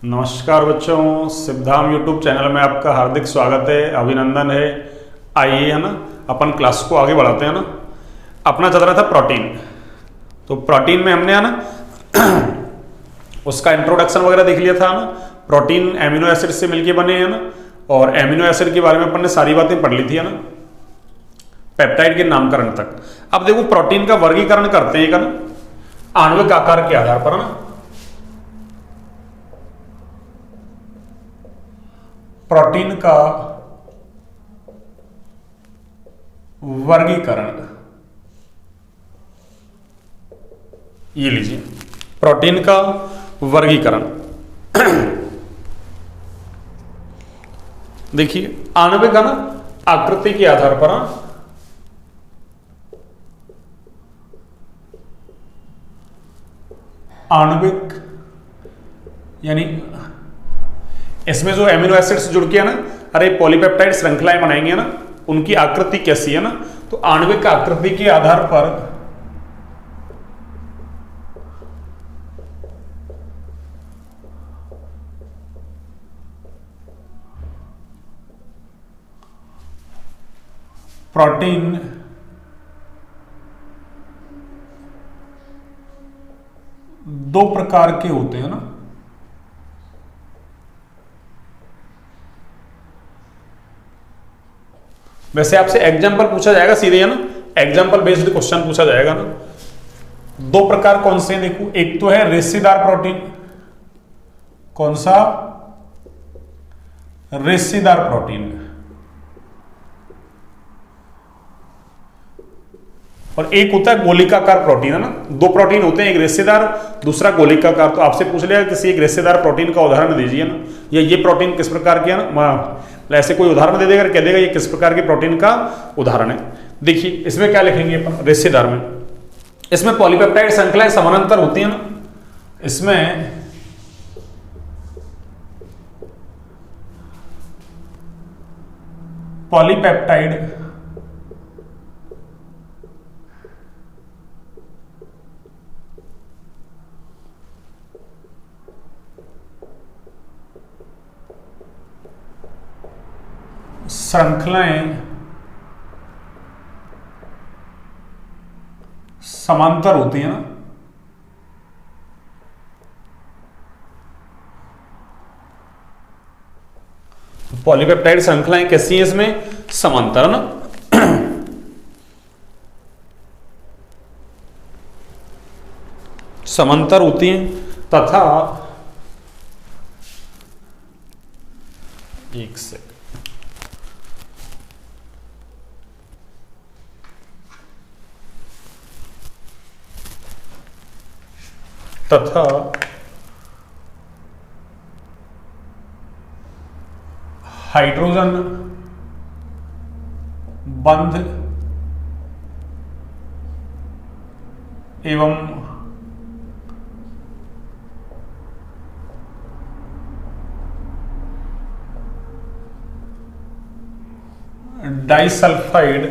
नमस्कार बच्चों, Siddham YouTube channel में आपका हार्दिक स्वागत है, अभिनंदन है। आइए है ना, अपन क्लास को आगे बढ़ाते हैं ना। अपना चल रहा था प्रोटीन, तो प्रोटीन में हमने है ना उसका इंट्रोडक्शन वगैरह देख लिया था ना। प्रोटीन एमिनो एसिड से मिलके बने हैं ना, और एमिनो एसिड के बारे में अपन ने सारी बातें पढ़ ली थी है ना, पेप्टाइड के नामकरण तक। अब देखो प्रोटीन का वर्गीकरण करते हैं ना आणविक आकार के आधार पर ना। प्रोटीन का वर्गीकरण, ये लीजिए प्रोटीन का वर्गीकरण। देखिए आणविक है ना आकृति के आधार पर आणविक यानी इसमें जो एमिनो एसिड्स जुड़ के है ना, अरे पॉलीपेप्टाइड श्रृंखलाएं बनाएंगे ना, उनकी आकृति कैसी है ना, तो आणविक आकृति के आधार पर प्रोटीन दो प्रकार के होते हैं ना। वैसे आपसे एग्जाम्पल पूछा जाएगा सीधे है ना, एग्जाम्पल बेस्ड क्वेश्चन पूछा जाएगा ना। दो प्रकार कौन से हैं देखो, एक तो है रेशेदार प्रोटीन। कौन सा? रेशेदार प्रोटीन। और एक होता है गोलिकाकार प्रोटीन है ना। दो प्रोटीन होते हैं, एक रेशेदार दूसरा गोलिकाकार। तो आपसे पूछ लिया किसी एक रेशेदार प्रोटीन का उदाहरण दीजिए ना, या ये प्रोटीन किस प्रकार की है ना, ऐसे कोई उदाहरण दे देगा, कह देगा ये किस प्रकार के प्रोटीन का उदाहरण है। देखिए इसमें क्या लिखेंगे अपन रेशेदार में, इसमें पॉलीपेप्टाइड श्रृंखलाएं समानांतर होती है ना। इसमें पॉलीपेप्टाइड श्रृंखलाएं समांतर होती है ना। पॉलीपेप्टाइड श्रृंखलाएं कैसी हैं इसमें? समांतर ना। समांतर होती हैं तथा एक सेकंड, तथा हाइड्रोजन बंध एवं डाइसल्फाइड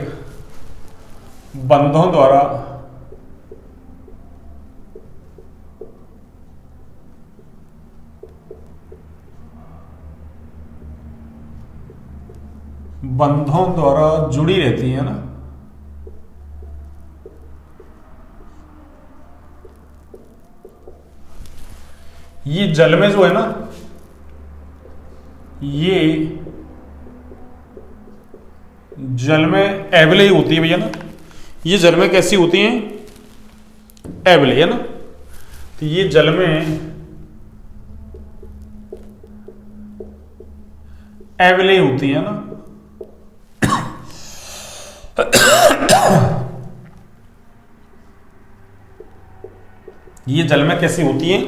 बंधों द्वारा जुड़ी रहती है ना। ये जल में जो है ना, ये जल में एवले होती है भैया ना। ये जल में कैसी होती हैं? एवले है ना। तो ये जल में एवले होती है ना। ये जल में कैसी होती है?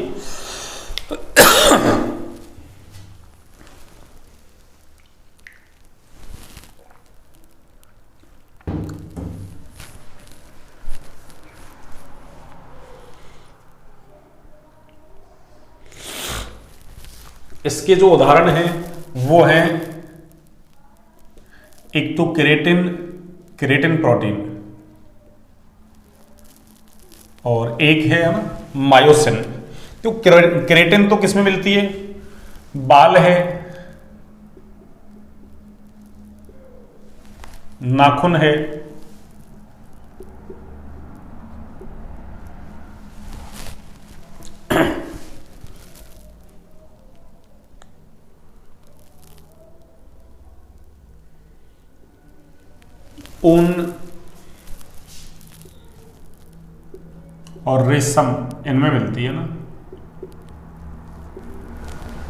इसके जो उदाहरण हैं वो हैं, एक तो केरेटिन प्रोटीन, और एक है ना मायोसिन। तो केराटिन तो किसमें मिलती है? बाल है, नाखून है, ऊन और रेशम इनमें मिलती है ना।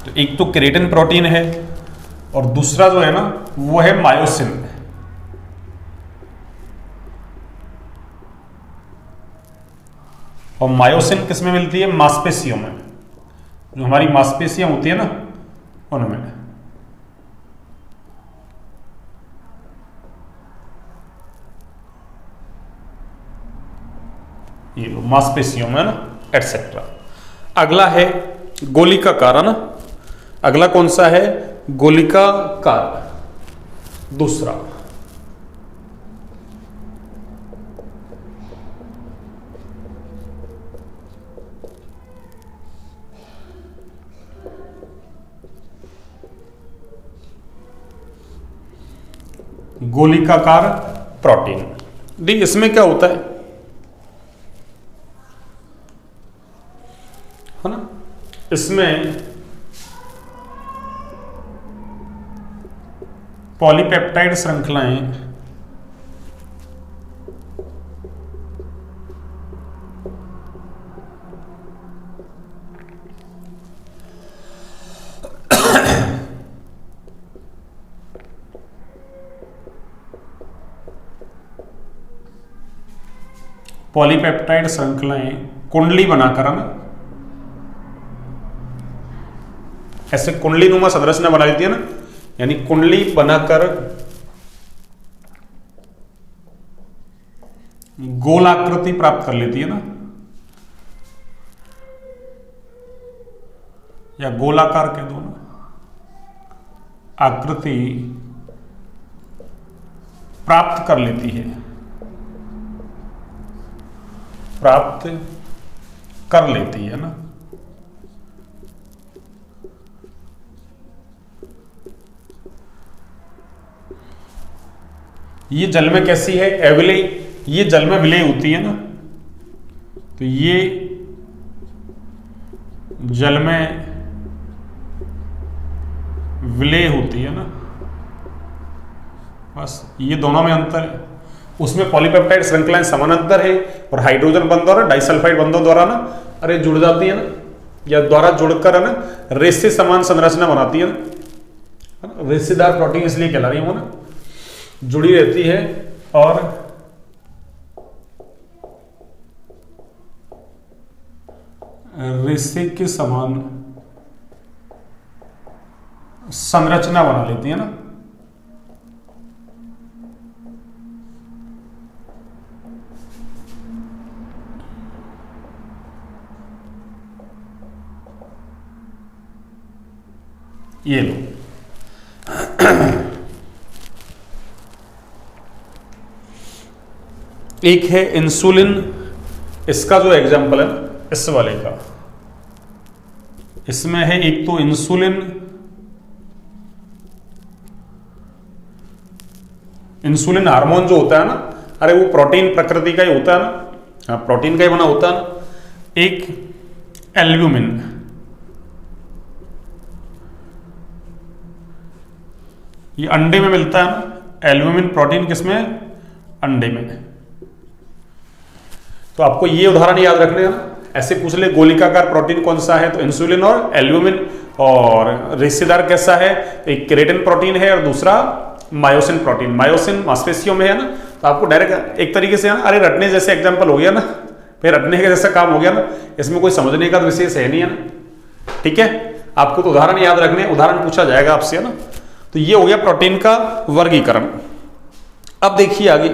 तो एक तो केराटिन प्रोटीन है और दूसरा जो है ना वो है मायोसिन। और मायोसिन किस में मिलती है? मांसपेशियों में। जो हमारी मांसपेशियां होती है ना उनमें। ये लो मांसपेशियों में ना एटसेट्रा। अगला है गोलिकाकार ना। अगला कौन सा है? गोलिकाकार। दूसरा गोलिकाकार प्रोटीन। दी इसमें क्या होता है ना? इसमें पॉलीपेप्टाइड श्रृंखलाएं पॉलीपेप्टाइड श्रृंखलाएं कुंडली बनाकर ना ऐसे कुंडली नुमा संरचना बना लेती है ना, यानी कुंडली बनाकर गोलाकृति प्राप्त कर लेती है ना, या गोलाकार कह दो ना, आकृति प्राप्त कर लेती है, प्राप्त कर लेती है ना। ये जल में कैसी है? एविलेय। ये जल में विलेय होती है ना, तो ये जल में विलेय होती है ना। बस ये दोनों में अंतर है। उसमें पॉलीपेप्टाइड श्रृंखलाएं समानांतर है और हाइड्रोजन बंधों और डाइसल्फाइड बंधों द्वारा ना अरे जुड़ जाती है ना, या द्वारा जुड़कर है ना रेशे समान संरचना बनाती है ना। रेशेदार प्रोटीन इसलिए कहला रही हूं ना, जुड़ी रहती है और रेशे के समान संरचना बना लेती है ना। ये लो एक है इंसुलिन। इसका जो एग्जांपल है इस वाले का, इसमें है एक तो इंसुलिन। इंसुलिन हार्मोन जो होता है ना, अरे वो प्रोटीन प्रकृति का ही होता है ना, हाँ प्रोटीन का ही बना होता है ना। एक एल्ब्यूमिन, ये अंडे में मिलता है ना। एल्ब्यूमिन प्रोटीन किसमें? अंडे में। तो आपको ये उदाहरण याद रखने हैं ना, ऐसे पूछ ले गोलिकाकार प्रोटीन कौन सा है, तो इंसुलिन और एल्ब्यूमिन। और रेशेदार कैसा है? तो एक केराटिन प्रोटीन है और दूसरा मायोसिन प्रोटीन। मायोसिन मांसपेशियों में है ना, तो आपको डायरेक्ट एक तरीके से है ना, अरे रटने जैसे एग्जांपल हो गया ना, फिर रटने के जैसा काम हो गया ना, इसमें कोई समझने का विशेष है नहीं है ना। ठीक है, आपको तो उदाहरण याद रखने, उदाहरण पूछा जाएगा आपसे है ना। तो ये हो गया प्रोटीन का वर्गीकरण। अब देखिए आगे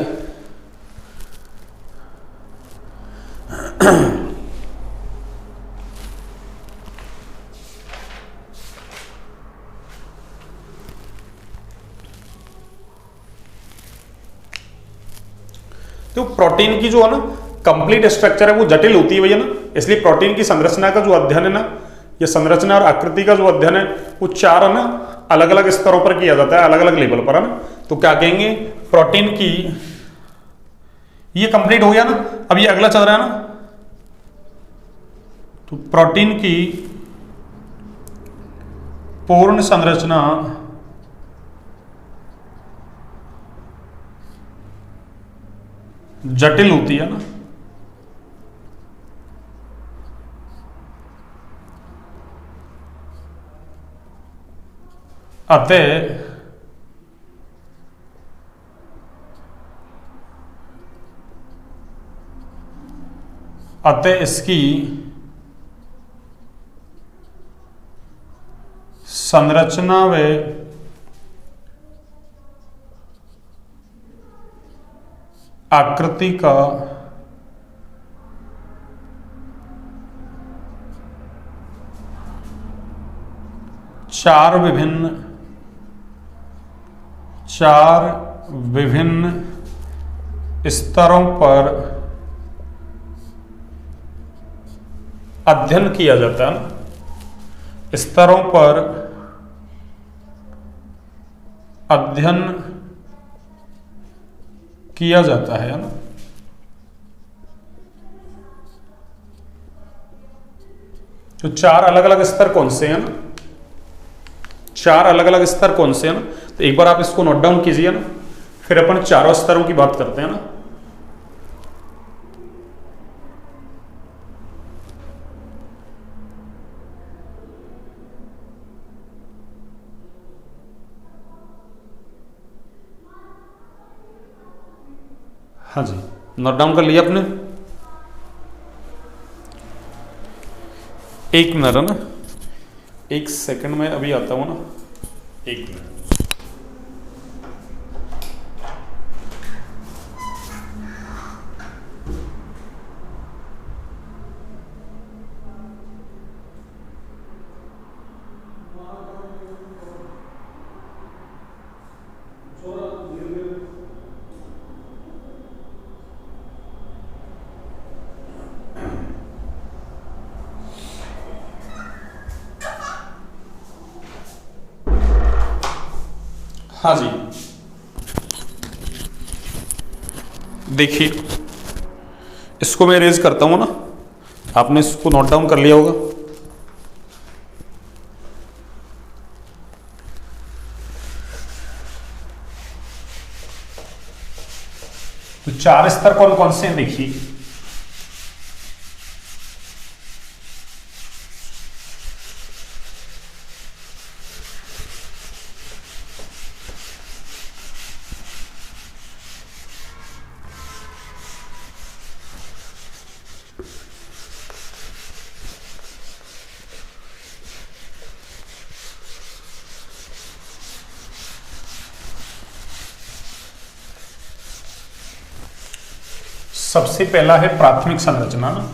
तो प्रोटीन की जो है ना कंप्लीट स्ट्रक्चर है वो जटिल होती है भैया ना, इसलिए प्रोटीन की संरचना का जो अध्ययन है ना ये संरचना और आकृति का जो अध्ययन है वो 4 है ना अलग अलग स्तरों पर किया जाता है, अलग अलग लेवल पर, है ना। तो क्या कहेंगे, प्रोटीन की, ये कंप्लीट हो गया ना। अब ये अगला चल रहा है ना, तो प्रोटीन की पूर्ण संरचना जटिल होती है ना, अतः इसकी संरचना व आकृति का चार विभिन्न स्तरों पर अध्ययन किया जाता है। स्तरों पर अध्ययन किया जाता है ना। तो 4 अलग अलग स्तर कौन से हैं ना, 4 अलग अलग स्तर कौन से हैं ना, तो एक बार आप इसको नोट डाउन कीजिए ना, फिर अपन चारों स्तरों की बात करते हैं ना। हाँ जी, नोट डाउन कर लिया आपने। एक मिनट है ना, 1 सेकंड में अभी आता हूं ना, 1 मिनट। हाँ जी, देखिए इसको मैं इरेज करता हूं ना, आपने इसको नोट डाउन कर लिया होगा। तो 4 स्तर कौन कौन से हैं देखिए। सबसे पहला है प्राथमिक संरचना ना,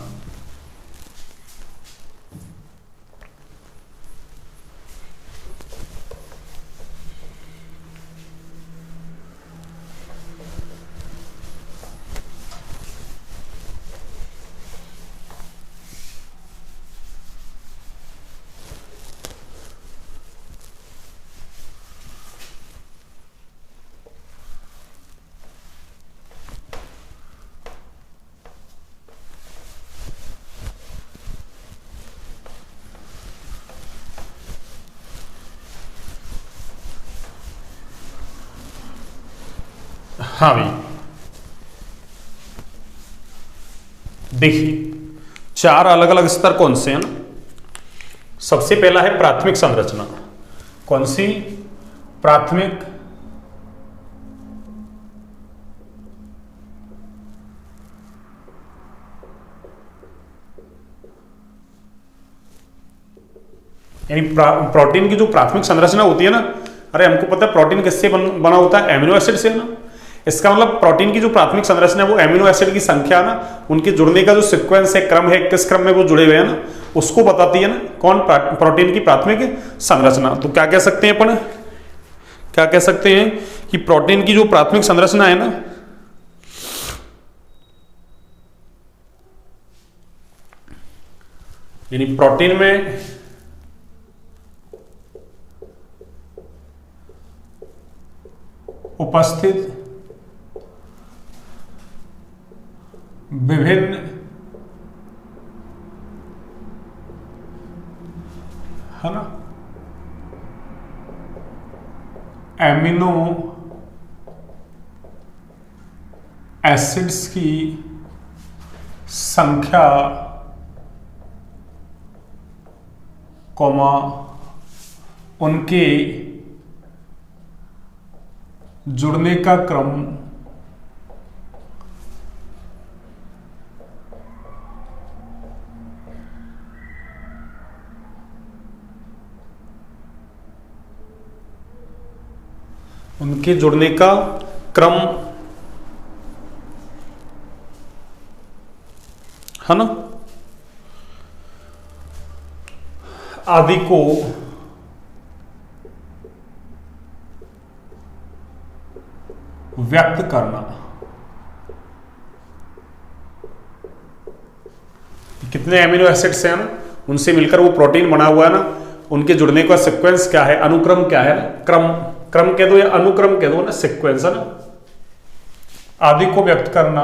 हाँ भाई देखिए 4 अलग अलग स्तर कौन से हैं ना। सबसे पहला है प्राथमिक संरचना। कौन सी? प्राथमिक यानी प्रोटीन की जो प्राथमिक संरचना होती है ना, अरे हमको पता है प्रोटीन किससे बना होता है, एमिनो एसिड से ना। इसका मतलब प्रोटीन की जो प्राथमिक संरचना है वो एमिनो एसिड की संख्या ना, उनके जुड़ने का जो सीक्वेंस है, क्रम है, किस क्रम में वो जुड़े हुए हैं ना, उसको बताती है ना कौन, प्रोटीन की प्राथमिक संरचना। तो क्या कह सकते हैं अपन, क्या कह सकते हैं कि प्रोटीन की जो प्राथमिक संरचना है ना, यानी प्रोटीन में उपस्थित विभिन्न है ना एमिनो एसिड्स की संख्या कॉमा उनके जुड़ने का क्रम उनके जुड़ने का क्रम है ना आदि को व्यक्त करना। कितने एमिनो एसिड्स हैं ना उनसे मिलकर वो प्रोटीन बना हुआ है ना, उनके जुड़ने का सीक्वेंस क्या है, अनुक्रम क्या है, क्रम क्रम कह दो या अनुक्रम कह दो ना, सीक्वेंस है ना, आदि को व्यक्त करना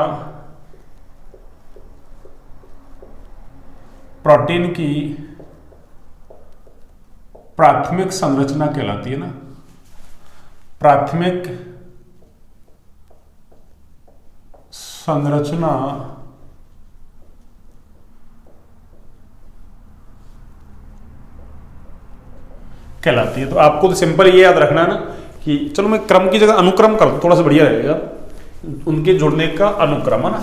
प्रोटीन की प्राथमिक संरचना कहलाती है ना, प्राथमिक संरचना कहलाती है। तो आपको तो सिंपल ये याद रखना है ना कि चलो मैं क्रम की जगह अनुक्रम कर दूं, थोड़ा सा बढ़िया रहेगा, उनके जुड़ने का अनुक्रम है ना,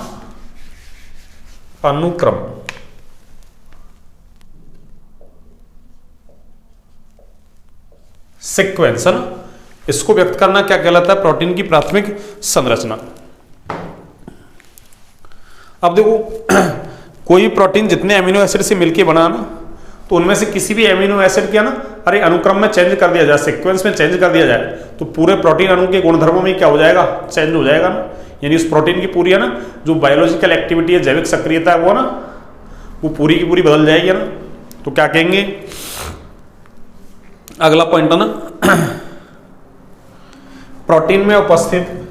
अनुक्रम। सीक्वेंस है ना, इसको व्यक्त करना क्या कहलाता है, प्रोटीन की प्राथमिक संरचना। अब देखो कोई प्रोटीन जितने एमिनो एसिड से मिलके बना ना, तो उनमें से किसी भी एमिनो एसिड के ना अरे अनुक्रम में चेंज कर दिया जाए, सीक्वेंस में चेंज कर दिया जाए, तो पूरे प्रोटीन अणु के गुणधर्मों में क्या हो जाएगा, चेंज हो जाएगा ना। यानी उस प्रोटीन की पूरी है ना जो बायोलॉजिकल एक्टिविटी है, जैविक सक्रियता है, वो ना वो पूरी की पूरी बदल जाएगी ना। तो क्या कहेंगे, अगला पॉइंट है ना प्रोटीन में उपस्थित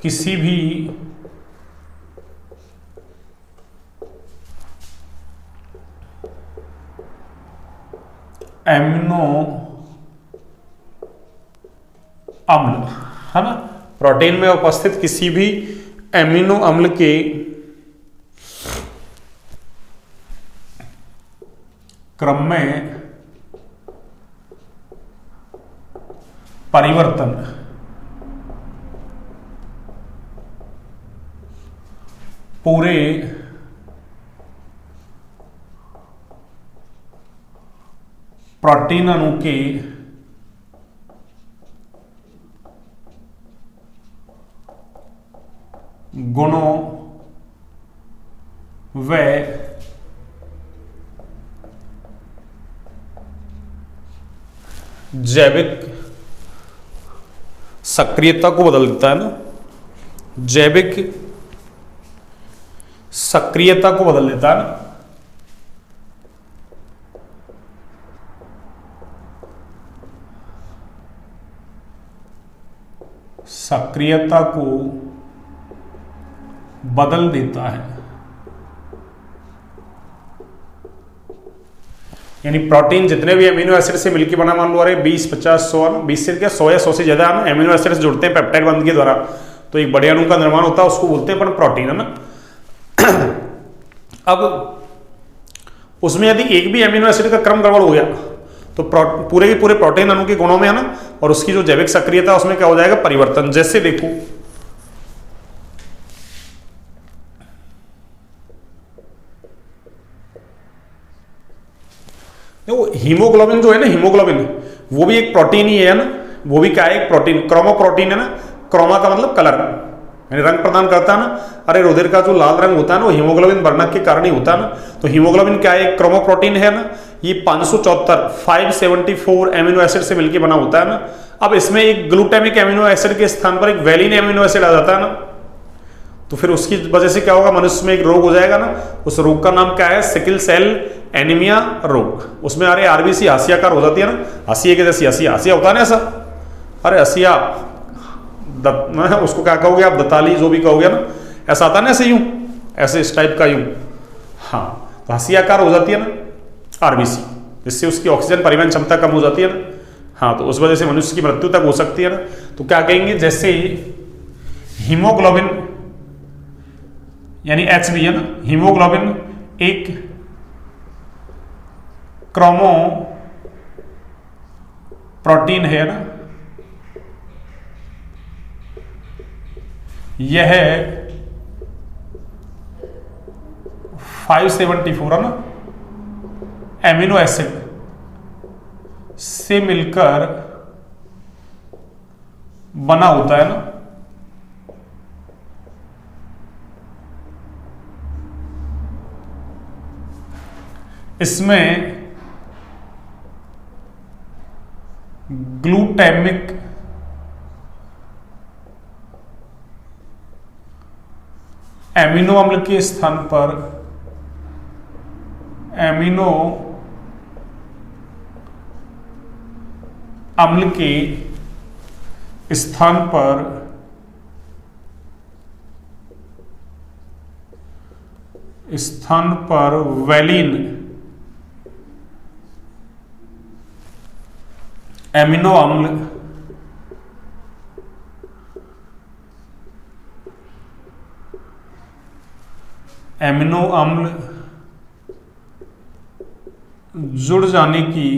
किसी भी एमिनो अम्ल है ना, प्रोटीन में उपस्थित किसी भी एमिनो अम्ल के क्रम में परिवर्तन पूरे प्रोटीन अणु के गुणों व जैविक सक्रियता को बदल देता है ना, जैविक सक्रियता को बदल देता है ना। सक्रियता को बदल देता है, यानी प्रोटीन जितने भी एमिनो एसिड से मिलकर बना, मान लो अरे 20, 50, 100 ना, 20 से क्या 100 या 100 से ज्यादा ना एमिनो एसिड जुड़ते हैं पेप्टाइड बंध के द्वारा, तो एक बड़े अणु का निर्माण होता है, उसको बोलते हैं अपन प्रोटीन, है ना। अब उसमें यदि एक भी एमिनो एसिड का क्रम गड़बड़ हो गया तो पूरे के पूरे प्रोटीन अणु के गुणों में है ना, और उसकी जो जैविक सक्रियता उसमें क्या हो जाएगा, परिवर्तन। जैसे देखो हीमोग्लोबिन जो है ना, हीमोग्लोबिन वो भी एक प्रोटीन ही है ना, वो भी क्या है, एक प्रोटीन, क्रोमोप्रोटीन है ना। क्रोमा का मतलब कलर, यानी रंग प्रदान करता है ना। अरे रुधिर का जो लाल रंग होता है ना, वो हीमोग्लोबिन वर्णक के कारण ही होता है ना। तो हीमोग्लोबिन क्या है, एक क्रोमोप्रोटीन है ना। ये 574 एमिनो एसिड से मिलकर बना होता है ना। अब इसमें एक ग्लूटामिक एमिनो एसिड के स्थान पर एक वैलिन एमिनो एसिड आ जाता है ना। तो फिर उसकी वजह से क्या होगा, मनुष्य में एक रोग हो जाएगा ना, उस रोग का नाम क्या है, सिकल सेल एनीमिया रोग। उसमें अरे आरबीसी हाशियाकार हो जाती है ना, हंसिया के जैसी, हंसिया होता है ना ऐसा, अरे हंसिया उसको क्या कहोगे आप, दताली जो भी कहोगे ना, ऐसा आता है ना, ऐसे यूं, ऐसे इस टाइप का यूं, हाँ, तो हंसियाकार हो जाती है ना आरबीसी, जिससे उसकी ऑक्सीजन परिवहन क्षमता कम हो जाती है ना, हाँ, तो उस वजह से मनुष्य की मृत्यु तक हो सकती है ना। तो क्या कहेंगे, जैसे हीमोग्लोबिन यानी HB है ना, हीमोग्लोबिन एक क्रोमो प्रोटीन है ना, यह 574 है ना एमिनो एसिड से मिलकर बना होता है ना। इसमें ग्लूटामिक एमिनो अम्ल के स्थान पर एमिनो अम्ल के स्थान पर वैलिन एमिनो अम्ल जुड़ जाने की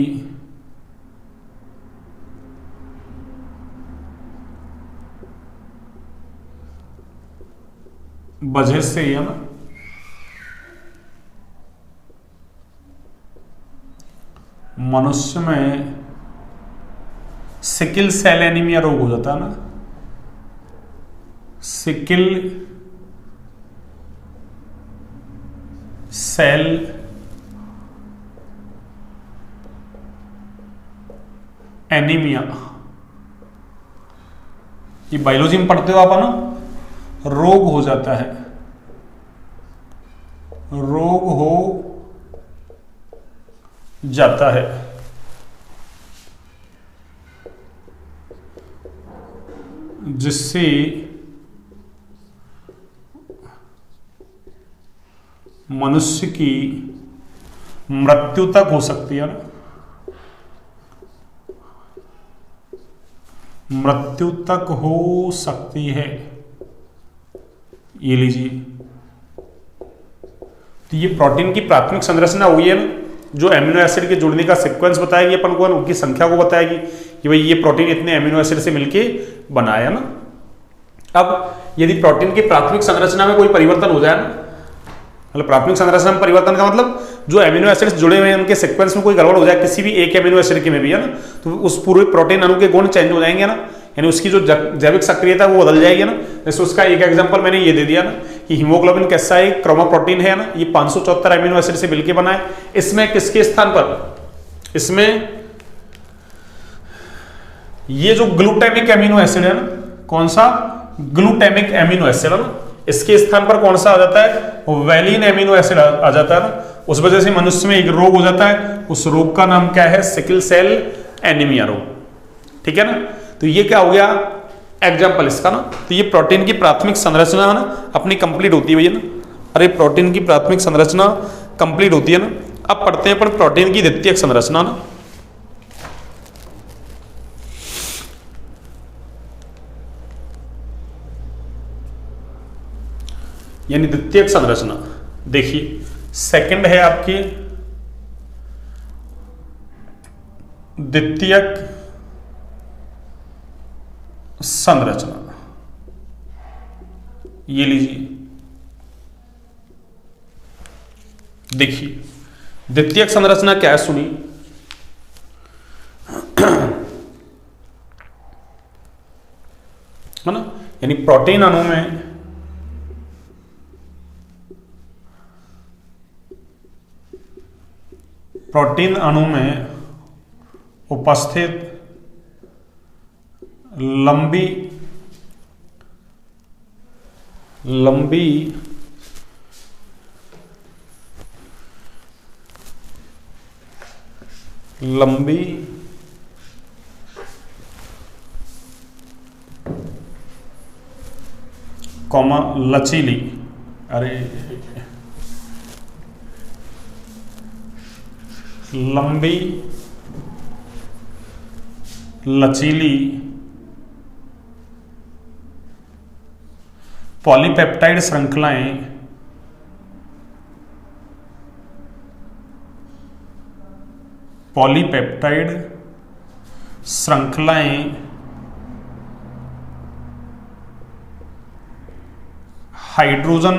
वजह से है ना मनुष्य में सिकल सेल एनीमिया रोग हो जाता है ना, सिकल सेल एनीमिया, ये बायोलॉजी में पढ़ते हो आप ना, रोग हो जाता है, रोग हो जाता है, जिससे मनुष्य की मृत्यु तक हो सकती है ना, मृत्यु तक हो सकती है। ये लीजिए, तो ये प्रोटीन की प्राथमिक संरचना हुई है ना, जो एमिनो एसिड के जुड़ने का सीक्वेंस बताएगी अपन को, उनकी संख्या को बताएगी कि भाई ये प्रोटीन इतने एमिनो एसिड से मिलके बना है ना। अब यदि प्रोटीन की प्राथमिक संरचना में कोई परिवर्तन हो जाए ना, मतलब प्राथमिक संरचना में परिवर्तन का मतलब जो एमिनो एसिड्स जुड़े हुए हैं उनके सीक्वेंस में कोई गड़बड़ हो जाए किसी भी एक एमिनो एसिड के में भी है ना, तो उस पूरे प्रोटीन अणु के गुण चेंज हो जाएंगे ना, यानी उसकी जो जैविक सक्रियता वो बदल जाएगी ना। जैसे उसका एक एग्जांपल मैंने ये दे दिया ना कि हीमोग्लोबिन कैसा एक क्रोमोप्रोटीन है ना, ये 574 एमिनो एसिड से मिलकर बना है। इसमें किसके स्थान पर, इसमें ये जो ग्लूटामिक एमिनो एसिड है ना, कौन सा ग्लूटामिक एमिनो एसिड है ना, इसके स्थान पर कौन सा आ जाता है, वैलिन एमिनो एसिड आ जाता है ना। उस वजह से मनुष्य में एक रोग हो जाता है, उस रोग का नाम क्या है, सिकल सेल एनीमिया रोग। ठीक है ना, तो ये क्या हो गया एग्जाम्पल इसका ना। तो ये प्रोटीन की प्राथमिक संरचना ना अपनी कंप्लीट होती है भैया ना, अरे प्रोटीन की प्राथमिक संरचना कंप्लीट होती है ना। अब पढ़ते हैं पर प्रोटीन की द्वितीयक संरचना ना। यानी द्वितीयक संरचना, देखिए सेकंड है आपकी द्वितीयक संरचना, ये लीजिए, देखिए द्वितीयक संरचना क्या है सुनी, है ना, यानी प्रोटीन अणु में उपस्थित लंबी लंबी लंबी कॉमा लचीली, अरे लंबी लचीली पॉलीपेप्टाइड श्रृंखलाएं पॉलीपेप्टाइड श्रृंखलाएं हाइड्रोजन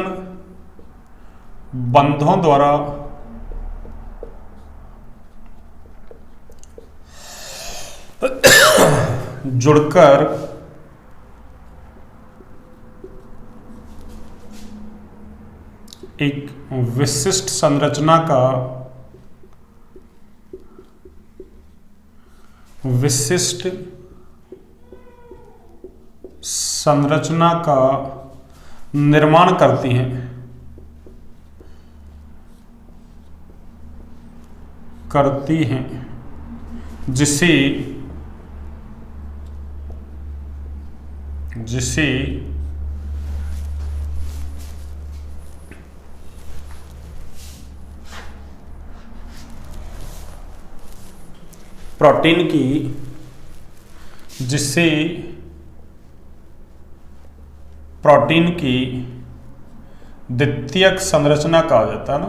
बंधों द्वारा जुड़कर एक विशिष्ट संरचना का निर्माण करती हैं जिसे प्रोटीन की द्वितीयक संरचना कहा जाता है ना,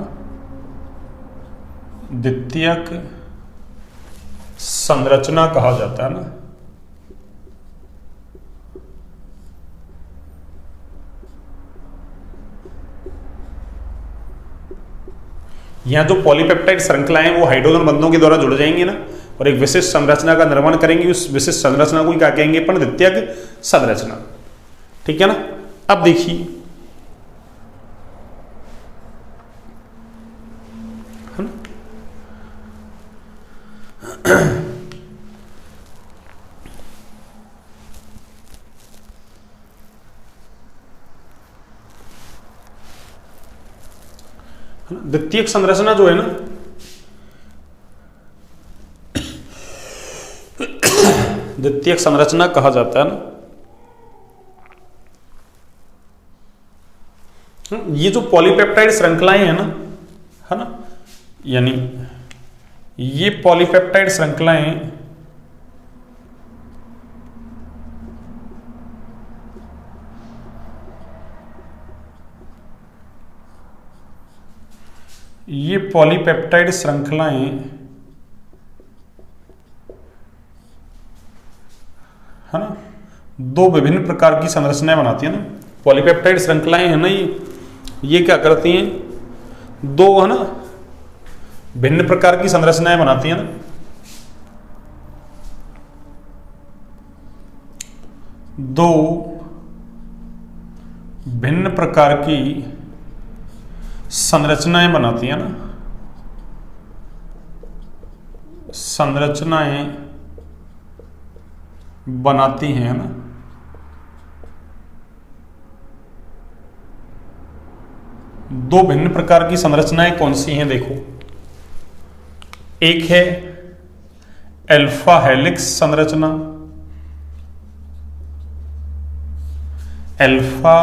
द्वितीयक संरचना कहा जाता है ना। यहां जो पॉलीपेप्टाइड श्रृंखलाएं हैं वो हाइड्रोजन बंधों के द्वारा जुड़ जाएंगी ना, और एक विशिष्ट संरचना का निर्माण करेंगी। उस विशिष्ट संरचना को क्या कहेंगे अपन? द्वितीयक संरचना। ठीक है ना। अब देखिए, है ना, द्वितीयक संरचना जो है ना, द्वितीयक संरचना कहा जाता है ना, ये जो पॉलीपेप्टाइड श्रृंखलाएं हैं ना, है ना, यानी ये पॉलीपेप्टाइड श्रृंखलाएं है ना, दो विभिन्न प्रकार की संरचनाएं बनाती है ना। पॉलीपेप्टाइड श्रृंखलाएं है ना, ये क्या करती हैं? दो, है ना, भिन्न प्रकार की संरचनाएं बनाती हैं ना। दो भिन्न प्रकार की संरचनाएं बनाती हैं ना, संरचनाएं बनाती हैं, है ना। दो भिन्न प्रकार की संरचनाएं कौन सी हैं? देखो, एक है अल्फा हेलिक्स संरचना, अल्फा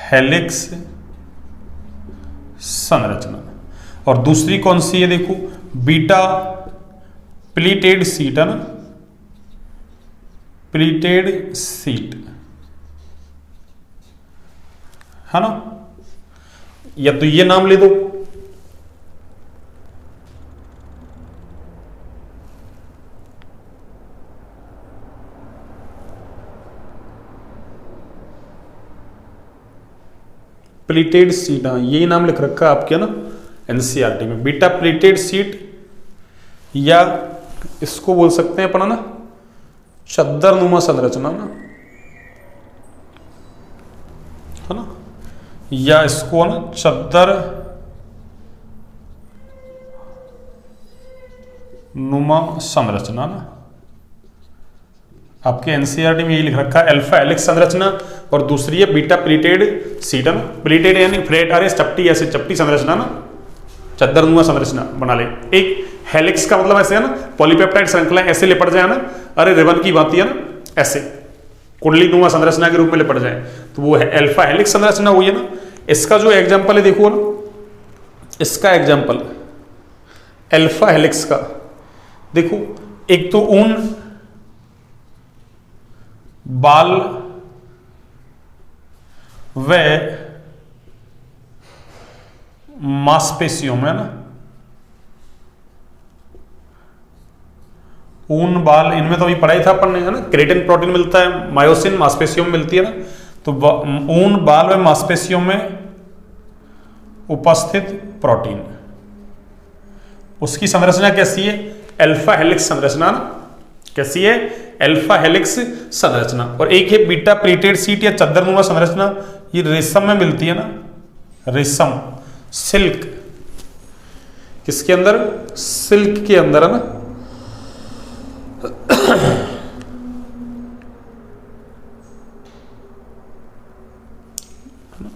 हेलिक्स संरचना, और दूसरी कौन सी है? देखो, बीटा प्लीटेड सीट, है ना, प्लीटेड सीट, है ना, या तो ये नाम ले दो, प्लीटेड सीट, हाँ यही नाम लिख रखा है आपके ना एनसीईआरटी में, बीटा प्लीटेड सीट, या इसको बोल सकते हैं अपना ना चद्दरनुमा संरचना ना, है ना, या इसको ना चद्दर नुमा संरचना ना। आपके एनसीईआरटी में यही लिख रखा है अल्फा हेलिक्स संरचना, और दूसरी है बीटा प्लीटेड सीट है ना। प्लीटेड यानी फ्लैट अरे चपटी, ऐसे चपटी संरचना ना, चद्दरनुमा संरचना बना ले। एक हेलिक्स का मतलब ऐसे है ना, पॉलीपेप्टाइड श्रृंखला ऐसे लिपट जाए ना, अरे रिबन की बात है ना, ऐसे कुंडलीनुमा संरचना के रूप में लिपट जाए, तो वो है अल्फा हेलिक्स संरचना हुई है ना। इसका जो एग्जांपल है देखो ना, इसका एग्जांपल अल्फा हेलिक्स का देखो, एक तो ऊन बाल व मांसपेशियों में ना, ऊन बाल इनमें तो अभी पढ़ाई था अपन ने है ना, केराटिन प्रोटीन मिलता है, मायोसिन मांसपेशियों में मिलती है ना। तो ऊन बाल व मांसपेशियों में उपस्थित प्रोटीन, उसकी संरचना कैसी है, अल्फा हेलिक्स संरचना ना, कैसी है, अल्फा हेलिक्स संरचना। और एक है बीटा प्लीटेड सीट या चद्दरनुमा संरचना, ये रेशम में मिलती है ना, रेशम सिल्क, किसके अंदर, सिल्क के अंदर है ना।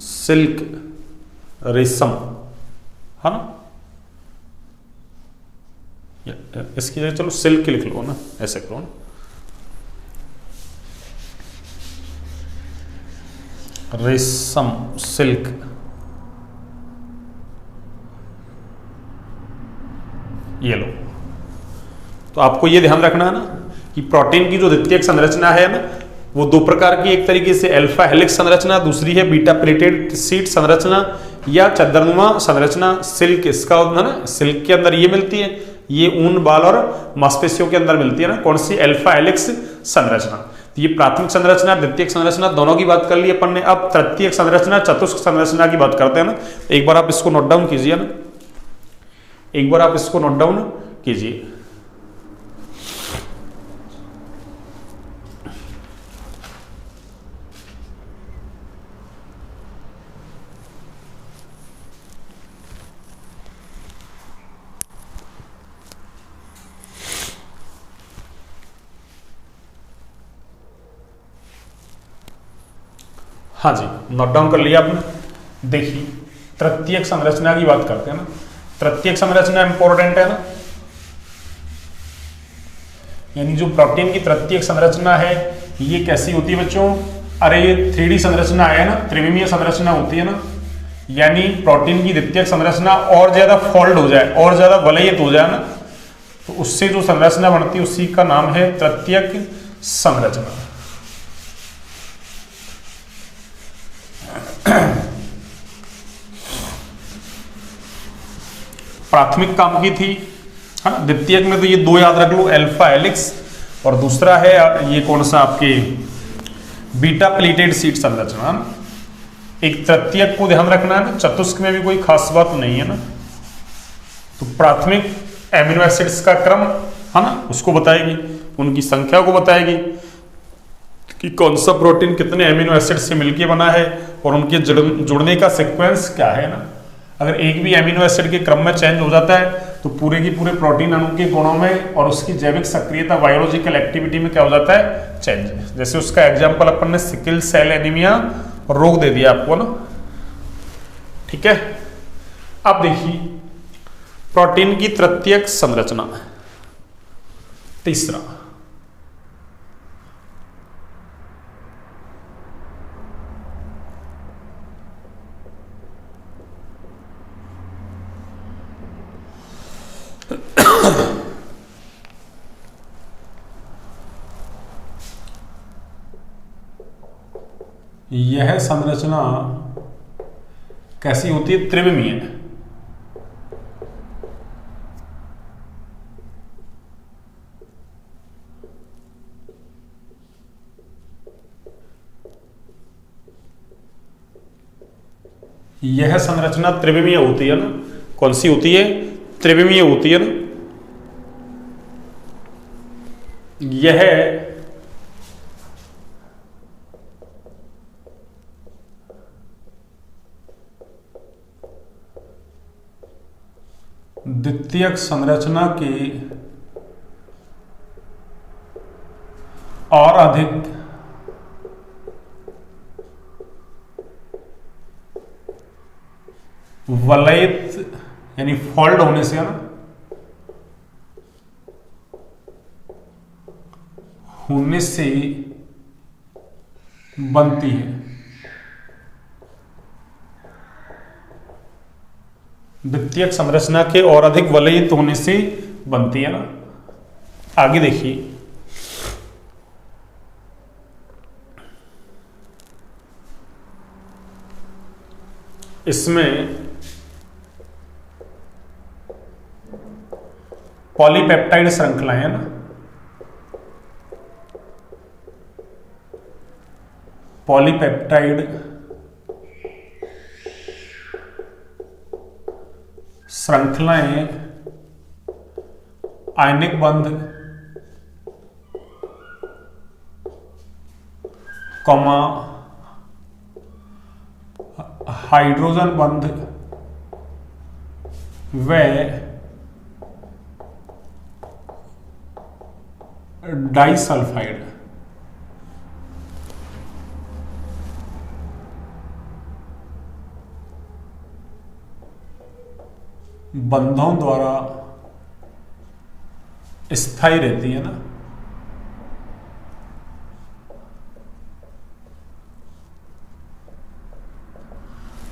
सिल्क रेशम है ना, इसकी जगह चलो सिल्क लिख लो ना, ऐसे करो ना, रेशम सिल्क। ये लो, तो आपको ये ध्यान रखना है ना कि प्रोटीन की जो द्वितीयक संरचना है ना, वो दो प्रकार की, एक तरीके से अल्फा हेलिक्स संरचना, दूसरी है बीटा प्लीटेड सीट संरचना या चद्दरनुमा संरचना। सिल्क इसका है ना, सिल्क के अंदर ये मिलती है, ये ऊन बाल और मांसपेशियों के अंदर मिलती है ना, कौन सी, अल्फा हेलिक्स संरचना। तो ये प्राथमिक संरचना द्वितीयक संरचना दोनों की बात कर ली अपन ने। अब तृतीयक संरचना चतुष्क संरचना की बात करते हैं ना। एक बार आप इसको नोट डाउन कीजिए ना, एक बार आप इसको नोट डाउन कीजिए। हाँ जी, नोट डाउन कर लिया आपने। देखिए तृतीयक संरचना की बात करते हैं ना, तृतीयक संरचना इंपॉर्टेंट है ना, यानी जो प्रोटीन की तृतीयक संरचना है ये कैसी होती है बच्चों, अरे ये 3D संरचना है ना, त्रिविमीय संरचना होती है ना, यानी प्रोटीन की द्वितीयक संरचना और ज्यादा फोल्ड हो जाए, और ज्यादा वलयित हो जाए ना, तो उससे जो संरचना बनती है उसी का नाम है तृतीयक संरचना। प्राथमिक काम की थी है ना, द्वितीयक में तो ये दो याद रख लो, अल्फा हेलिक्स और दूसरा है ये कौन सा आपके बीटा प्लीटेड सीट संरचना। एक तृतीयक को ध्यान रखना है ना, चतुष्क में भी कोई खास बात नहीं है ना। तो प्राथमिक एमिनो एसिड्स का क्रम है ना, उसको बताएगी, उनकी संख्या को बताएगी कि कौन सा प्रोटीन कितने एमिनो एसिड से मिलके बना है और उनके जुड़ने का सीक्वेंस क्या है ना। अगर एक भी एमिनो एसिड के क्रम में चेंज हो जाता है तो पूरे की पूरे प्रोटीन अणु के गुणों में और उसकी जैविक सक्रियता बायोलॉजिकल एक्टिविटी में क्या हो जाता है, चेंज। जैसे उसका एग्जांपल अपन ने सिकल सेल एनीमिया रोग दे दिया आपको ना, ठीक है। अब देखिए प्रोटीन की तृतीयक संरचना, तीसरा यह संरचना कैसी होती है, त्रिविमीय। यह संरचना त्रिविमीय होती है ना, कौन सी होती है, त्रिविमीय होती है ना। यह द्वितीयक संरचना के और अधिक वलयित यानी फोल्ड होने से, है ना, होने से बनती है। द्वितीयक संरचना के और अधिक वलयित होने से बनती है ना। आगे देखिए, इसमें पॉलीपेप्टाइड श्रृंखलाएं है ना, पॉलीपेप्टाइड श्रृंखलाएं आयनिक बंध, कॉमा हाइड्रोजन बंध व डाइसल्फाइड बंधों द्वारा स्थायी रहती है ना।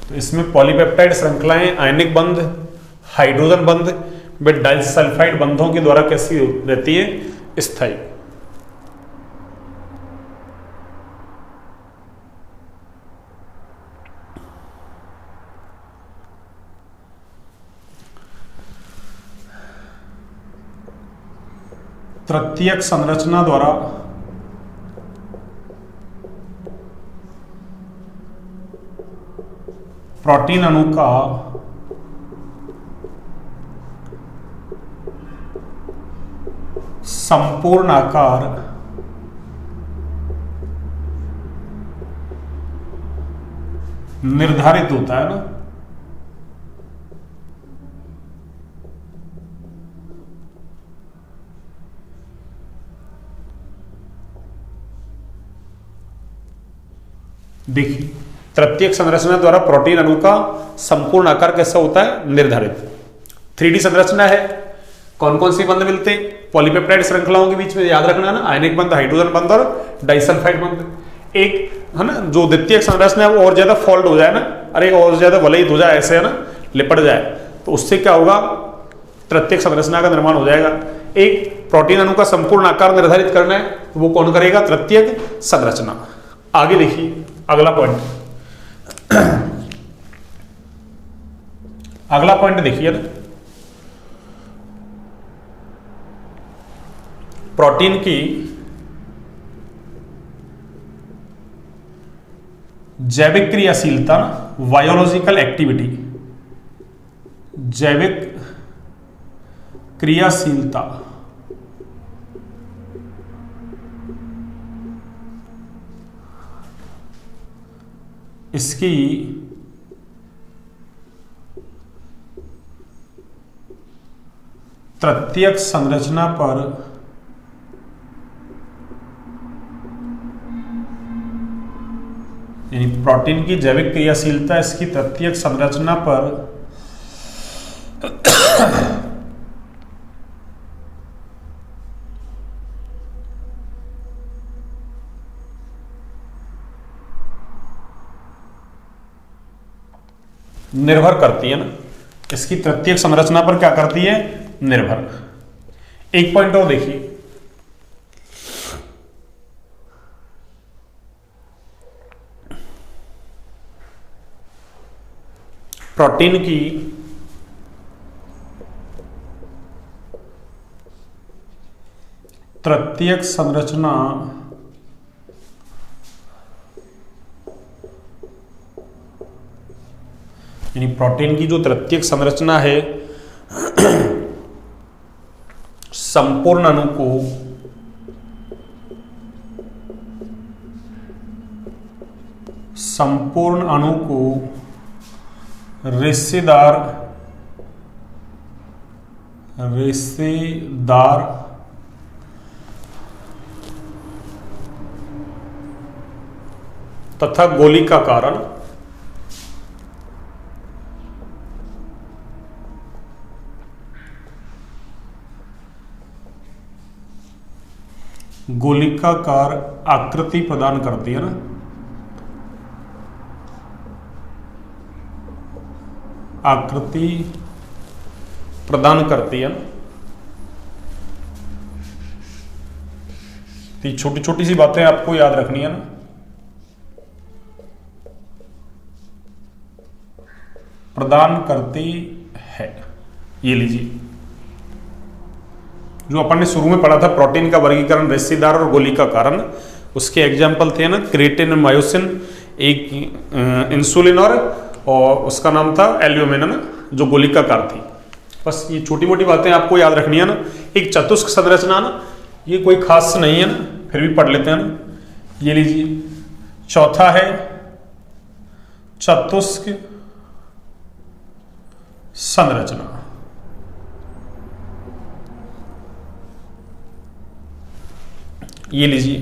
तो इसमें पॉलीपेप्टाइड श्रृंखलाएं आयनिक बंध, हाइड्रोजन बंध व डाइसल्फाइड बंधों के द्वारा कैसी रहती है? स्थायी। तृतीयक संरचना द्वारा प्रोटीन अणु का संपूर्ण आकार निर्धारित होता है ना। देखिए, तृतीयक संरचना द्वारा प्रोटीन अणु का संपूर्ण आकार कैसा होता है? निर्धारित। 3D संरचना है। कौन कौन सी बंध मिलते? पॉलीपेप्टाइड श्रृंखलाओं के बीच में याद रखना है ना, आयनिक बंध, हाइड्रोजन बंध और डाइसल्फाइड बंध। एक है ना जो द्वितीयक संरचना है वो और ज्यादा फोल्ड हो जाए ना, अरे और ज्यादा वलयित हो जाए, ऐसे है ना, लिपट जाए, तो उससे क्या होगा? तृतीयक संरचना का निर्माण हो जाएगा। एक प्रोटीन अणु का संपूर्ण आकार निर्धारित करना है, तो वो कौन करेगा? तृतीयक संरचना। आगे देखिए अगला पॉइंट। अगला पॉइंट देखिए ना, प्रोटीन की जैविक क्रियाशीलता, बायोलॉजिकल एक्टिविटी, जैविक क्रियाशीलता इसकी तृतीयक संरचना पर यानी प्रोटीन की जैविक क्रियाशीलता इसकी तृतीयक संरचना पर निर्भर करती है ना। इसकी तृतीयक संरचना पर क्या करती है? निर्भर। एक पॉइंट और देखिए, प्रोटीन की तृतीयक संरचना यानी प्रोटीन की जो तृतीयक संरचना है संपूर्ण अणु को रेशेदार तथा गोलिकाकार गोलिकाकार आकृति प्रदान करती है ना, आकृति प्रदान करती है ना। तो छोटी छोटी सी बातें आपको याद रखनी है ना। प्रदान करती है, ये लीजिए जो अपन ने शुरू में पढ़ा था प्रोटीन का वर्गीकरण रेशेदार और गोलिका कारण, उसके एग्जाम्पल थे ना क्रिएटिन, मायोसिन, एक इंसुलिन और उसका नाम था एल्ब्यूमिन ना, जो गोलिकाकार थी। बस ये छोटी मोटी बातें आपको याद रखनी है ना। एक चतुष्क संरचना ना, ये कोई खास नहीं है ना, फिर भी पढ़ लेते हैं ना। ये लीजिए चौथा है चतुष्क संरचना। ये लीजिए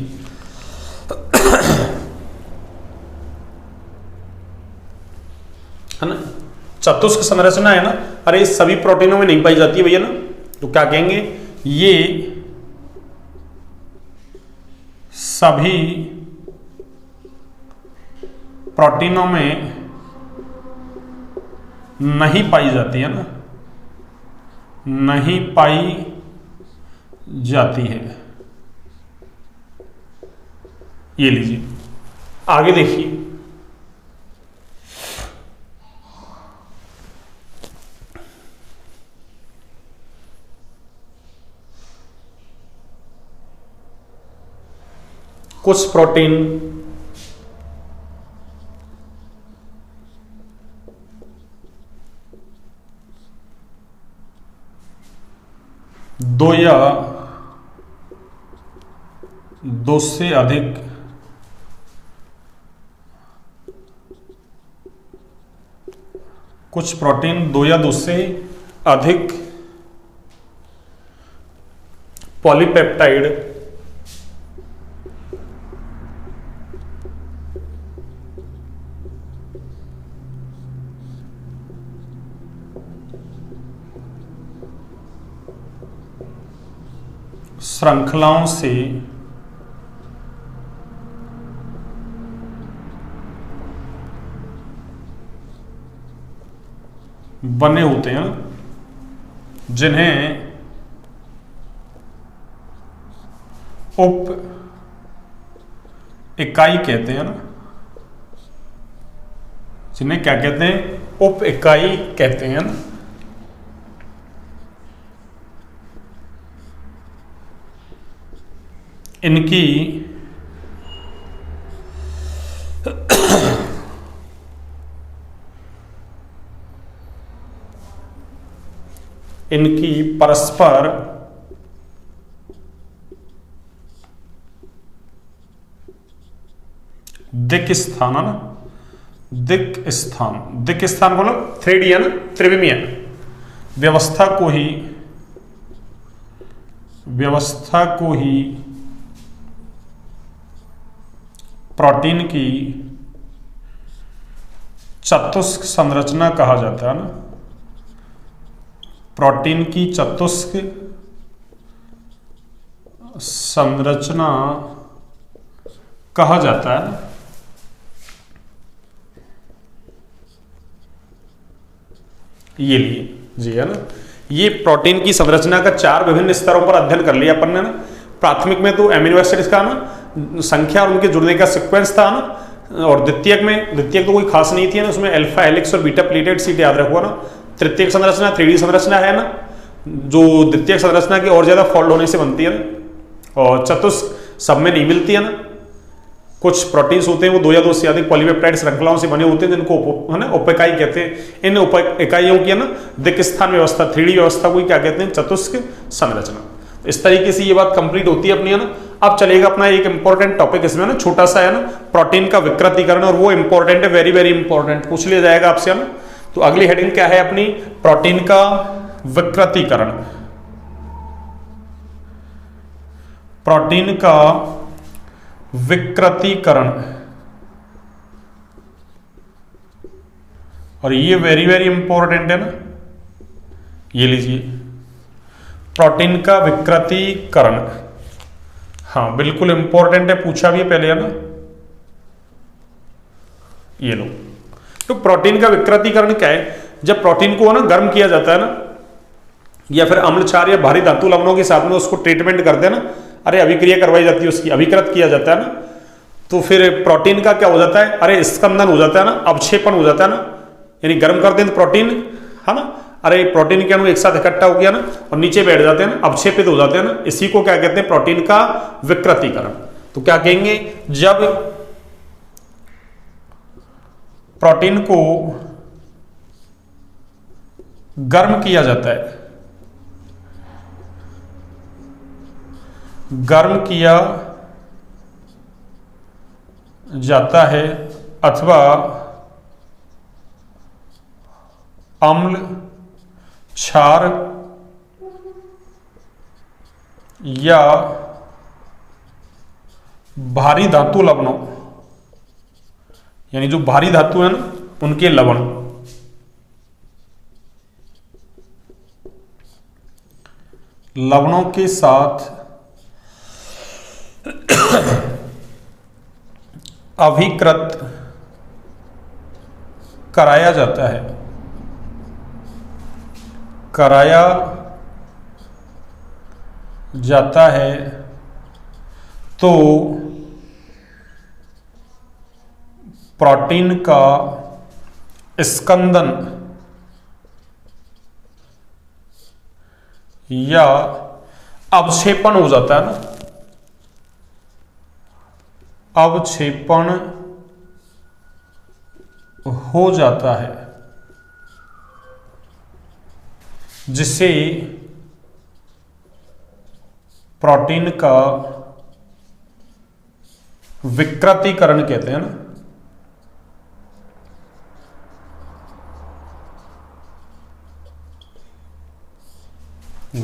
है ना, चतुष्क संरचना है ना। अरे सभी प्रोटीनों में नहीं पाई जाती है भैया ना, तो क्या कहेंगे, ये सभी प्रोटीनों में नहीं पाई जाती है ना, नहीं पाई जाती है। ये लीजिए आगे देखिए, कुछ प्रोटीन दो या दो से अधिक कुछ प्रोटीन दो या दो से अधिक पॉलीपेप्टाइड श्रृंखलाओं से बने होते हैं, जिन्हें उप इकाई कहते हैं ना, जिन्हें क्या कहते हैं, उप इकाई कहते हैं ना। इनकी इनकी परस्पर दिक् स्थान है ना, दिक् स्थान बोलो 3D है ना, त्रिविमीय व्यवस्था को ही प्रोटीन की चतुष्क संरचना कहा जाता है ना, प्रोटीन की चतुष्क संरचना कहा जाता है। ये लिए जी है ना, ये प्रोटीन की संरचना का 4 विभिन्न स्तरों पर अध्ययन कर लिया अपन ने ना। प्राथमिक में तो एमिनो एसिड्स का ना संख्या और उनके जुड़ने का सीक्वेंस था ना, और द्वितीयक तो कोई खास नहीं थी ना, उसमें अल्फा हेलिक्स और बीटा प्लेटेड सीट याद रखो ना। तृतीयक संरचना 3D संरचना है ना, जो द्वितीयक संरचना की और ज्यादा फोल्ड होने से बनती है ना, और चतुष्क सब में नहीं मिलती है ना। कुछ प्रोटीन्स होते हैं वो 2 या 2 से अधिक पॉलीपेप्टाइड श्रृंखलाओं से बने होते हैं, जिनको है ना उप इकाई कहते हैं। इन उप इकाइयों की है ना दिक् स्थान व्यवस्था 3D व्यवस्था को क्या कहते हैं, चतुष्क संरचना। इस तरीके से ये बात कंप्लीट होती है अपनी है ना। अब चलेगा अपना एक इंपॉर्टेंट टॉपिक इसमें ना, छोटा सा है ना, प्रोटीन का विकृतीकरण, और वो इंपॉर्टेंट है, वेरी वेरी इंपॉर्टेंट, पूछ लिया जाएगा आपसे है ना। तो अगली हेडिंग क्या है अपनी, प्रोटीन का विकृतीकरण। प्रोटीन का विकृतीकरण, और ये वेरी वेरी इंपॉर्टेंट है ना। ये लीजिए प्रोटीन का विकृतीकरण हाँ बिल्कुल इंपॉर्टेंट है, पूछा भी है पहले, है ना। ये लो, तो प्रोटीन का विकृतीकरण क्या है? जब प्रोटीन को ना गर्म किया जाता है ना, या फिर अम्ल क्षार या भारी धातु लवणों के साथ में उसको ट्रीटमेंट करते हैं ना, अरे अभिक्रिया करवाई जाती है, उसकी अभिकृत किया जाता है ना, तो फिर प्रोटीन का क्या हो जाता है? अरे स्कंदन हो जाता है ना, अवक्षेपण हो जाता है ना, यानी गर्म कर दें तो प्रोटीन, है ना, अरे प्रोटीन के अणु एक साथ इकट्ठा हो गया ना और नीचे बैठ जाते हैं ना, अवक्षेपित हो जाते हैं ना, इसी को क्या कहते हैं? प्रोटीन का विकृतीकरण। तो क्या कहेंगे? जब प्रोटीन को गर्म किया जाता है, गर्म किया जाता है अथवा अम्ल क्षार या भारी धातु लवणों, यानी जो भारी धातु है ना उनके लवण, लवणों के साथ अभिकृत कराया जाता है, कराया जाता है तो प्रोटीन का स्कंदन या अवक्षेपण हो जाता है ना, अवक्षेपण हो जाता है, जिसे प्रोटीन का विकृतीकरण कहते हैं ना।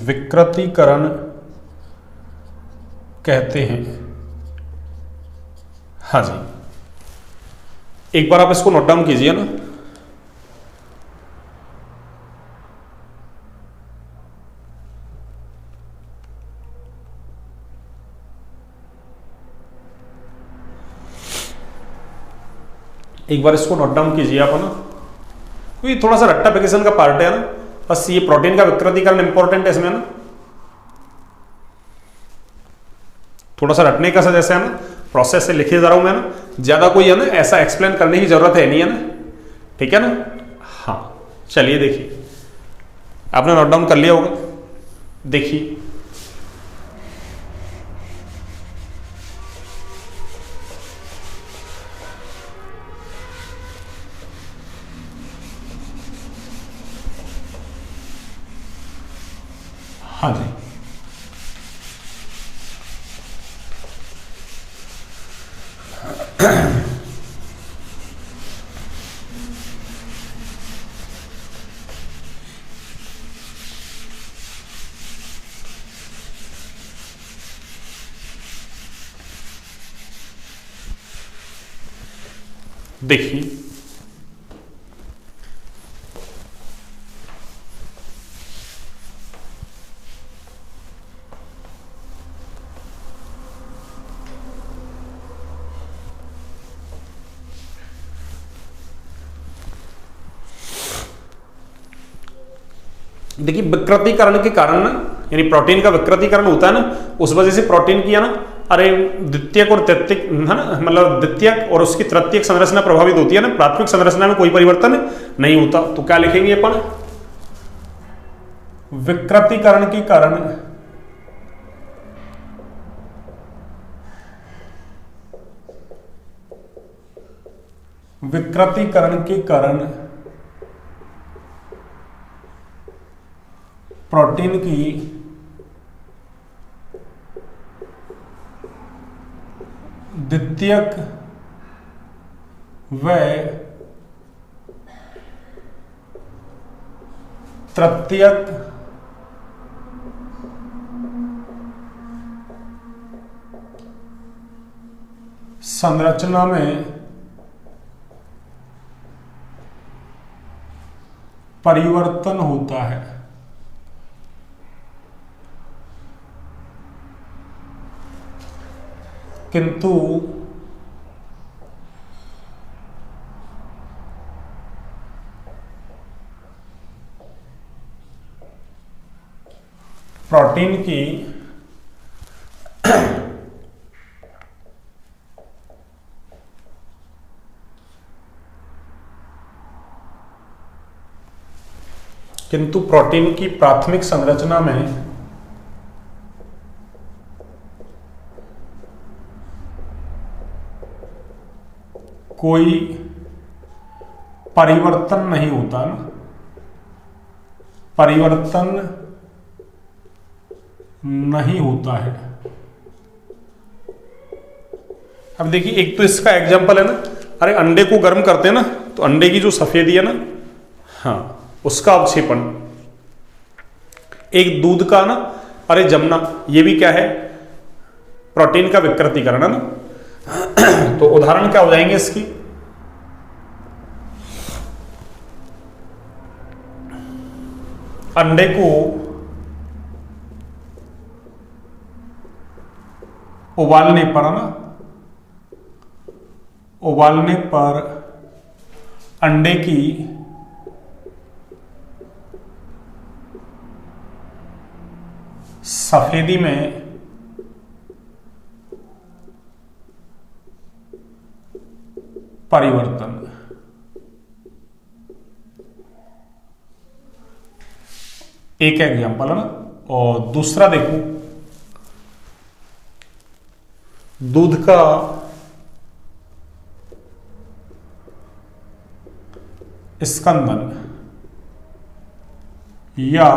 विकृतीकरण कहते हैं, हाँ जी। एक बार आप इसको नोट डाउन कीजिए ना। एक बार इसको नोट डाउन कीजिए आप, है ना, क्योंकि थोड़ा सा रट्टा फिकेशन का पार्ट है ना, बस ये प्रोटीन का विकृतीकरण इंपॉर्टेंट है इसमें ना, थोड़ा सा रटने का सा जैसे है ना, प्रोसेस से लिखे जा रहा हूं मैं ना, ज्यादा कोई है ना ऐसा एक्सप्लेन करने की जरूरत है नहीं, है ना, ठीक है ना। हाँ चलिए देखिए, आपने नोट डाउन कर लिया होगा, देखिए हाँ जी। देखिए देखिए विकृतीकरण के कारण ना, यानी प्रोटीन का विकृतीकरण होता है ना, उस वजह से प्रोटीन की है ना, अरे द्वितीयक और तृतीयक है ना, मतलब द्वितीयक और उसकी तृतीयक संरचना प्रभावित होती है ना, प्राथमिक संरचना में कोई परिवर्तन नहीं होता। तो क्या लिखेंगे अपन? विकृतीकरण के कारण विकृतीकरण के कारण प्रोटीन की द्वितीयक व तृतीयक संरचना में परिवर्तन होता है। किंतु प्रोटीन की प्राथमिक संरचना में कोई परिवर्तन नहीं होता ना, परिवर्तन नहीं होता है। अब देखिए, एक तो इसका एग्जांपल है ना, अरे अंडे को गर्म करते हैं ना, तो अंडे की जो सफेदी है ना, हाँ, उसका अवक्षेपण। एक दूध का ना, अरे जमना, ये भी क्या है, प्रोटीन का विकृतीकरण है ना। तो उदाहरण क्या हो जाएंगे इसकी, अंडे को उबालने पर, ना, उबालने पर अंडे की सफेदी में परिवर्तन। एक एग्जांपल है ना। और दूसरा देखो, दूध का स्कंदन या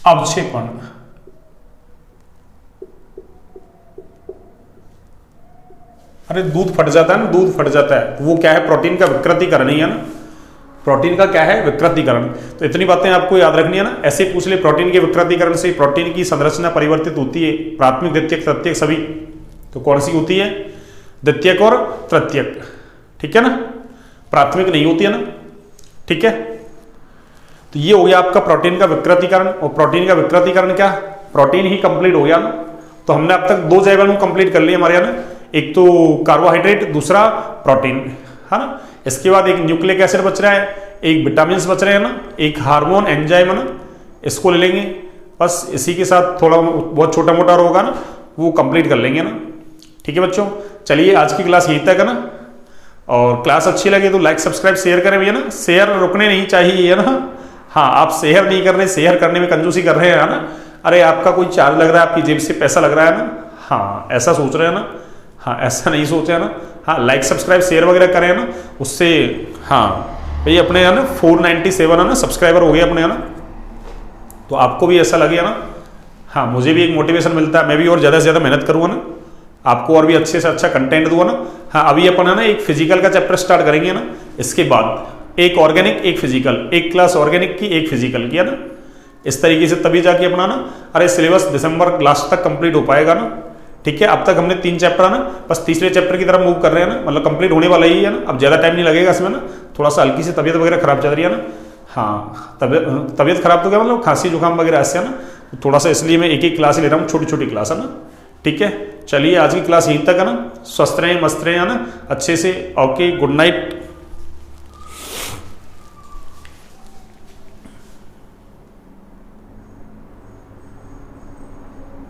अवक्षेपण। अरे दूध फट जाता है ना, दूध फट जाता है, वो क्या है, प्रोटीन का विकृतीकरण ही है ना। प्रोटीन का क्या है, विकृतीकरण। तो इतनी बातें आपको याद रखनी है ना। ऐसे पूछ ले, प्रोटीन के विकृतीकरण से प्रोटीन की संरचना परिवर्तित होती है, प्राथमिक, द्वितीयक, तृतीयक सभी। तो कौन सी होती है, द्वितीयक और तृतीयक, ठीक है ना, प्राथमिक नहीं होती है ना, ठीक है। तो ये हो गया आपका प्रोटीन का विकृतीकरण। और प्रोटीन का विकृतीकरण क्या, प्रोटीन ही कंप्लीट हो गया ना। तो हमने अब तक 2 जैव अणु कंप्लीट कर लिए हमारे यहाँ ना, एक तो कार्बोहाइड्रेट, दूसरा प्रोटीन, है ना। इसके बाद एक न्यूक्लिक एसिड बच रहा है, एक विटामिन बच रहे हैं ना, एक हार्मोन एंजाइम है ना, इसको ले लेंगे। बस इसी के साथ थोड़ा बहुत छोटा मोटा होगा ना, वो कंप्लीट कर लेंगे ना, ठीक है बच्चों। चलिए आज की क्लास यहीं तक है ना। और क्लास अच्छी लगे तो लाइक सब्सक्राइब शेयर करें भैया ना, शेयर रुकने नहीं चाहिए, है ना। हाँ, आप शेयर नहीं कर रहे, शेयर करने में कंजूसी कर रहे हैं, है ना। अरे आपका कोई चार्ज लग रहा है, आपकी जेब से पैसा लग रहा है ना, हाँ ऐसा सोच रहे हैं ना, हाँ ऐसा नहीं सोचे है ना। हाँ, लाइक सब्सक्राइब शेयर वगैरह करें ना, उससे हाँ भाई अपने है ना 497 है ना सब्सक्राइबर हो गए अपने, है ना। तो आपको भी ऐसा लगे ना, हाँ मुझे भी एक मोटिवेशन मिलता है, मैं भी और ज़्यादा से ज़्यादा मेहनत करूँगा ना, आपको और भी अच्छे से अच्छा कंटेंट दूंगा ना। हाँ, अभी अपन है ना एक फिजिकल का चैप्टर स्टार्ट करेंगे ना, इसके बाद एक ऑर्गेनिक एक फिजिकल, एक क्लास ऑर्गेनिक की एक फिजिकल की, है ना। इस तरीके से तभी जाके अपना ना, अरे सिलेबस दिसंबर लास्ट तक कंप्लीट हो पाएगा ना, ठीक है। अब तक हमने 3 चैप्टर है ना, बस तीसरे चैप्टर की तरफ मूव कर रहे हैं ना, मतलब कंप्लीट होने वाला ही है ना। अब ज़्यादा टाइम नहीं लगेगा इसमें ना, थोड़ा सा हल्की सी तबीयत वगैरह खराब चल रही है ना। हाँ, तबीयत खराब तो क्या मतलब, खांसी जुकाम वगैरह ऐसे है ना, थोड़ा सा इसलिए मैं एक एक क्लास ले रहा हूँ, छोटी छोटी क्लास है ना, ठीक है। चलिए आज की क्लास यहीं तक है ना, स्वस्थ रहें, मस्त रहें, है ना, अच्छे से। Okay, good night.